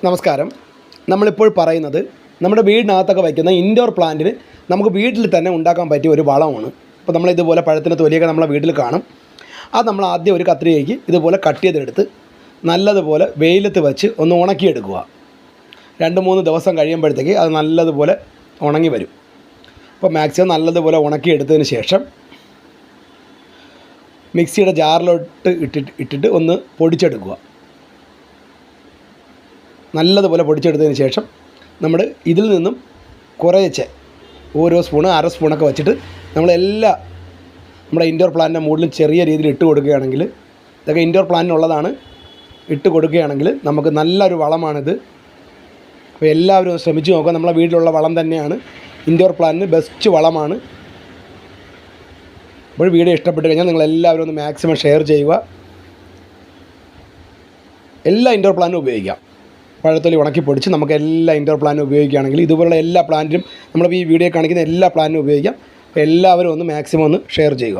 നമസ്കാരം. നമ്മളിപ്പോൾ പറയുന്നത് നമ്മുടെ വീടിനകത്തൊക്കെ വയ്ക്കുന്ന ഇൻഡോർ പ്ലാന്റിന് നമുക്ക് വീട്ടിൽ തന്നെ ഉണ്ടാക്കാൻ പറ്റിയ ഒരു വളമാണ്. ഇപ്പോൾ നമ്മളിതുപോലെ പഴത്തിൻ്റെ തൊലിയൊക്കെ നമ്മളെ വീട്ടിൽ കാണും. അത് നമ്മൾ ആദ്യം ഒരു കത്രികയ്ക്ക് ഇതുപോലെ കട്ട് ചെയ്തെടുത്ത് നല്ലതുപോലെ വെയിലത്ത് വെച്ച് ഒന്ന് ഉണക്കിയെടുക്കുക. 2-3 ദിവസം കഴിയുമ്പോഴത്തേക്ക് അത് നല്ലതുപോലെ ഉണങ്ങി വരും. അപ്പോൾ മാക്സിമം നല്ലതുപോലെ ഉണക്കിയെടുത്തതിന് ശേഷം മിക്സിയുടെ ജാറിലോട്ട് ഇട്ടിട്ട് ഒന്ന് പൊടിച്ചെടുക്കുക. നല്ലതുപോലെ പൊടിച്ചെടുത്തതിന് ശേഷം നമ്മൾ ഇതിൽ നിന്നും കുറേശ്ശെ ഓരോ സ്പൂണ് അര സ്പൂണൊക്കെ വെച്ചിട്ട് നമ്മുടെ ഇൻഡോർ പ്ലാന്റിൻ്റെ മുകളിലും ചെറിയ രീതിയിൽ ഇട്ട് കൊടുക്കുകയാണെങ്കിൽ, ഇതൊക്കെ ഇൻഡോർ പ്ലാന്റിനുള്ളതാണ്, ഇട്ട് കൊടുക്കുകയാണെങ്കിൽ നമുക്ക് നല്ലൊരു വളമാണിത്. അപ്പോൾ എല്ലാവരും ശ്രമിച്ച് നോക്കുക. നമ്മളെ വീട്ടിലുള്ള വളം തന്നെയാണ്, ഇൻഡോർ പ്ലാന്റിന് ബെസ്റ്റ് വളമാണ്. അപ്പോൾ വീഡിയോ ഇഷ്ടപ്പെട്ട് കഴിഞ്ഞാൽ നിങ്ങളെല്ലാവരും ഒന്ന് മാക്സിമം ഷെയർ ചെയ്യുക. എല്ലാ ഇൻഡോർ പ്ലാന്റും ഉപയോഗിക്കാം. പഴത്തൊലി ഉണക്കി പൊടിച്ച് നമുക്ക് എല്ലാ ഇൻഡോർ പ്ലാന്റും ഉപയോഗിക്കുകയാണെങ്കിൽ ഇതുപോലുള്ള എല്ലാ പ്ലാന്റിനും നമ്മൾ ഈ വീഡിയോ കാണിക്കുന്ന എല്ലാ പ്ലാന്റിനും ഉപയോഗിക്കാം. അപ്പോൾ എല്ലാവരും ഒന്ന് മാക്സിമം ഒന്ന് ഷെയർ ചെയ്യുക.